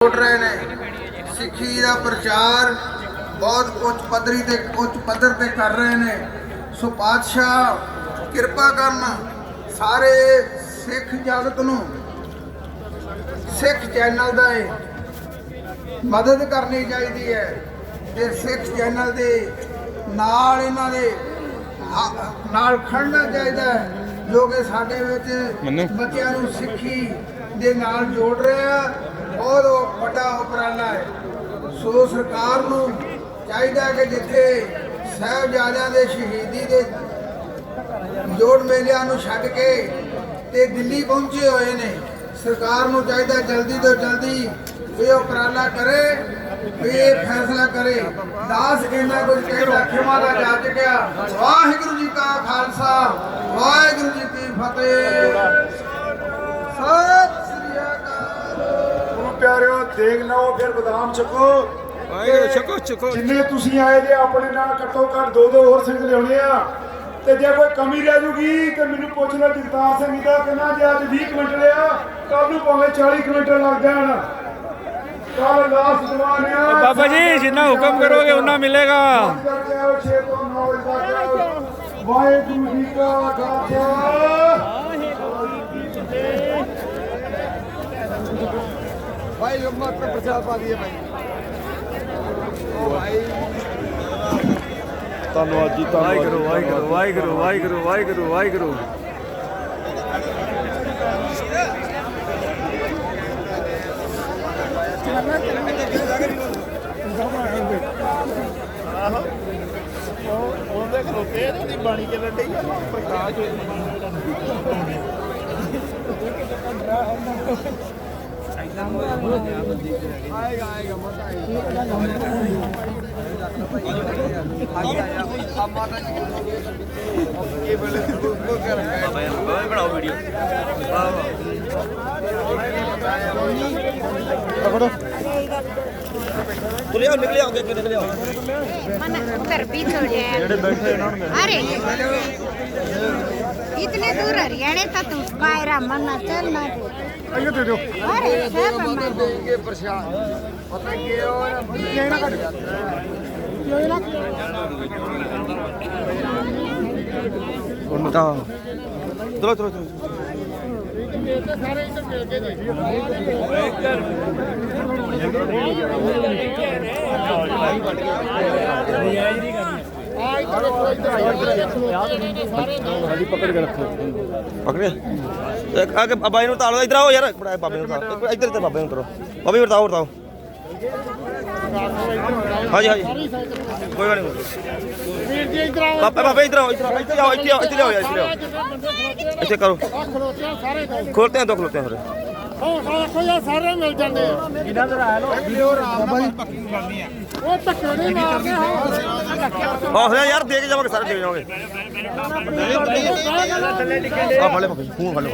जोड़ रहे ने सिक्खी का प्रचार बहुत उच्च पद्धरी ते उच्च पद्धर ते कर रहे ने। सो पातशाह किरपा करना सारे सिख जगत नूं सिख चैनल दा मदद करनी चाहिए है ते सिख चैनल दे नाल इन्हां दे नाल खड़ना चाहिए है जो कि साडे विच बच्चिआं नूं सिक्खी दे नाल जोड़ रहे हैं। बहुत बड़ा उपराला है। सो सरकार नूं चाहिए कि जिथे साहिबजादियां दे शहीदी दे जोड़ मेलिਆਂ ਨੂੰ ਛੱਡ के ते दिल्ली पहुंचे हुए ने, सरकार नूं चाहिए जल्दी तो जल्दी ये उपराला करे, ये फैसला करे। दास इन्ना कुछ कहता खिमा दा जा चुकिया। वाहिगुरू जी का खालसा वाहिगुरू जी की फतेह। सत श्री अकाल। प्यारिओ देख लो फिर बदाम चको चको चको जिन्ने तुसी आए जे अपने नाल घट्टो घट दो और सिंह लियाने आ ते जे कोई कमी रह जूगी ते मैनू पुछ लो जगतार सिंह दा कहना जे अज 20 मिनट लिया कल नूं भावें 40 मिनट लग जाण। कल लास्ट जवान आ बाबा जी जिन्ना हुक्म करोगे उन्ना मिलेगा। वाहिगुरू जी का खालसा भाई उम्मत पे प्रचार पा दिए भाई। धन्यवाद जी वाहिगुरू वाहिगुरू वाहिगुरू वाहिगुरू वाहिगुरू वाहिगुरू। बाणी चलन दी प्रकाश आएगा आएगा मत आएगा। अब माता जी ये बोले उसको क्या रखा है बनाओ वीडियो। पकड़ो तो ले आओ निकले आओगे किधर ले आओ मन उधर पीछे हो जाए। जेड़े बैठे इन्हां नूं अरे इतने दूर हरियाणा तक तू पायरा मना चलना। आइयो दे दो अरे सब मंदिर देंगे प्रसाद पता क्या हो ये ना कट उनका चलो चलो चलो पकड़ के रखो पकड़े आगे बाबा नु तालो इधर आओ यार बड़ा बाबे नु इधर इधर बाबे नु करो बाबे बताओ बताओ। हाँ जी हाँ जी कोई बात नहीं पापा बाबे इधर आओ इधर आओ इधर आओ इधर आओ इधर आओ ऐसे करो खोलते हैं दो खोलते हैं सारे मिल जाते हाँ यार दे के जाओगे सारे दे के जाओगे। हाँ फले फोन फलो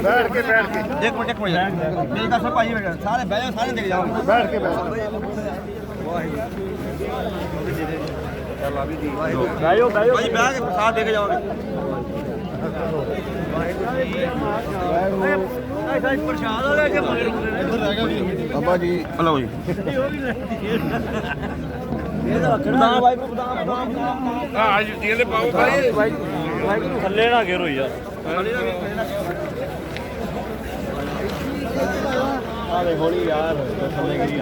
बैठ के एक मिनट मेरी का सब पाई सारे बैठ सारे दे के जाओगे बैठ के भाई बैग के प्रसाद दे के जाओगे। बाबा जी हेलो जी बदाम भाई बदाम हाँ आज तेल पाओ भाई थल्ले ना गिरो यार। अरे होली यार थल्ले गिरी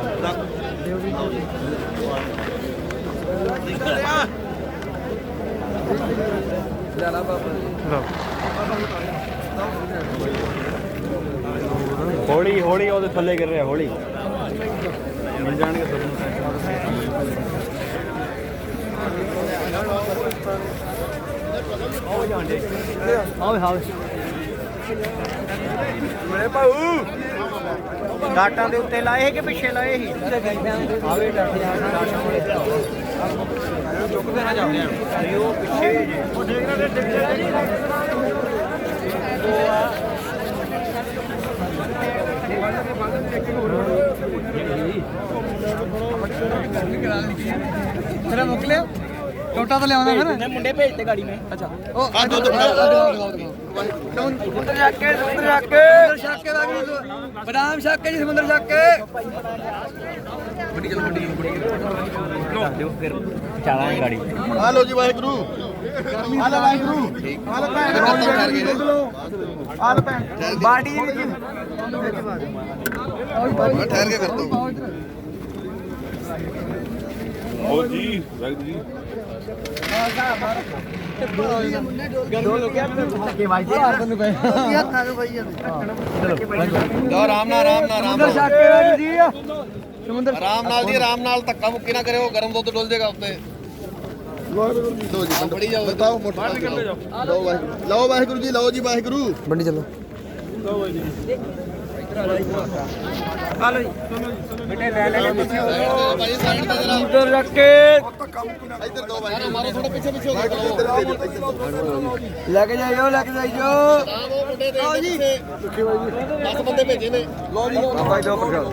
होली होली ਉਹਦੇ ਥੱਲੇ ਗਿਰ ਰਿਹਾ ਹੋਲੀ ਮਿਲ ਜਾਣਗੇ ਸਭ ਨੂੰ। ਆਓ ਜਾਂਦੇ ਆਓ ਹਾਲ ਮੇਰੇ ਭਾਊ ਡਾਟਾਂ ਦੇ ਉੱਤੇ ਲਾਏ ਕਿ ਪਿੱਛੇ ਲਾਏ ਸੀ ਆਵੇ ਡਾਟੇ ਚੁੱਕਦੇ ਨਾ ਜਾਂਦੇ ਆ ਉਹ ਪਿੱਛੇ ਜੇ ਉਹ ਦੇਖਣਾ तेरा मोकले ਟੋਟਾ ਤਾਂ ਲਿਆਉਣਾ ਫਿਰ ਮੁੰਡੇ ਭੇਜ ਤੇ ਗਾੜੀ ਮੈਂ ਅੱਛਾ ਉਹ ਆ ਦੁੱਧ ਸਮੁੰਦਰ ਛੱਕ ਕੇ ਬਦਾਮ ਛੱਕ ਕੇ ਜੀ ਸਮੁੰਦਰ ਛੱਕ ਕੇ ਫਿਰ ਚਾਲਾਂਗੇ ਗਾੜੀ ਆ ਲੋ ਜੀ ਵਾਹਿਗੁਰੂ ਆ ਲੋ ਵਾਹਿਗੁਰੂ ਆ ਲੋ ਭੈਣ ਆ ਲੋ ਭੈਣ ਬਾਡੀ ਠਹਿਰ ਕੇ ਕਰ ਦੋ ਉਹ ਜੀ ਵਾਹਿਗੁਰੂ ਜੀ ਲੋ ਆਰਾਮ ਨਾਲ ਆਰਾਮ ਨਾਲ ਜੀ ਆਰਾਮ ਨਾਲ ਧੱਕਾ ਮੁੱਕੀ ਨਾ ਕਰਿਓ ਗਰਮ ਦੁੱਧ ਡੁੱਲ ਜਾਏਗਾ ਉੱਤੇ ਲੋ ਜੀ ਫੜੀ ਜਾਓ ਬਤਾਓ ਮੋਟਰ ਲਓ ਵਾਹਿਗੁਰੂ ਜੀ ਲਓ ਜੀ ਵਾਹਿਗੁਰੂ ਬੰਡੀ ਚੱਲੋ ਆ ਲੋ ਜੀ ਬੇਟੇ ਲੈ ਭਾਈ ਸਾਈਡ ਤੇ ਜਰਾ ਉਧਰ ਰੱਖ ਕੇ ਇੱਧਰ ਦੋ ਭਾਈ ਮਾਰੋ ਥੋੜਾ ਪਿੱਛੇ ਹੋ ਕੇ ਲੈ ਕੇ ਜਾਈਓ ਆਹ ਉਹ ਮੁੰਡੇ ਦੇ ਲਓ ਜੀ 10 ਬੰਦੇ ਭੇਜੇ ਨੇ ਲਓ ਜੀ ਬਾਬਾ ਜੀ ਦੋ ਪ੍ਰਸ਼ਾਦ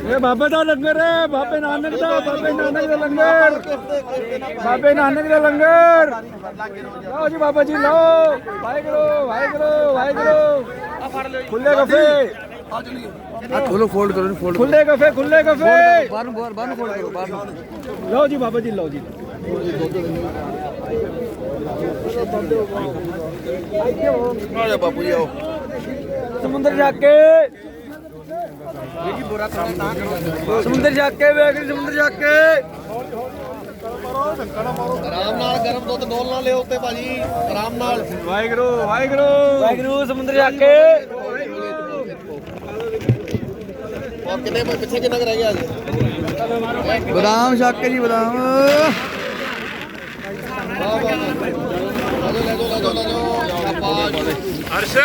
ਇਹ ਬਾਬੇ ਦਾ ਲੰਗਰ ਹੈ ਬਾਬੇ ਨਾਨਕ ਦਾ ਲੰਗਰ ਬਾਬੇ ਨਾਨਕ ਦਾ ਲੰਗਰ ਲਓ ਜੀ ਬਾਬਾ ਜੀ ਲਓ ਵਾਹਿਗੁਰੂ ਖੁੱਲੇ ਗਫੇ ਖੋਲੋ ਫੋਲਡ ਕਰੋ ਫੋਲਡ ਖੁੱਲੇ ਗਫੇ ਬਾਹਰ ਨੂੰ ਫੋਲਡ ਕਰੋ ਬਾਹਰ ਨੂੰ ਲਓ ਜੀ ਬਾਬਾ ਜੀ ਲਓ ਜੀ ਆ ਜਾ ਬਾਪੂ ਜੀ ਆਓ ਸਮੁੰਦਰ ਜਾ ਕੇ ਸਮੁੰਦਰ ਜਾ ਕੇ ਵੇਖ ਸਮੁੰਦਰ ਜਾ ਕੇ ਆਰਾਮ ਨਾਲ ਗਰਮ ਦੁੱਧ ਡੋਲ ਨਾ ਲਿਓ ਉੱਤੇ ਭਾਜੀ ਆਰਾਮ ਨਾਲ ਵਾਹਿਗੁਰੂ ਸਮੁੰਦਰ ਜਾ ਕੇ ਔਰ ਕਿੰਨੇ ਪਿੱਛੇ ਕਿੰਨਾ ਕੁ ਰਹਿ ਗਿਆ ਅੱਜ ਬਦਾਮ ਛੱਕ ਕੇ ਜੀ ਬਦਾਮ ਲੈ ਜਾਓ ਸ਼ਾਬਾਸ਼ ਅਰਸ਼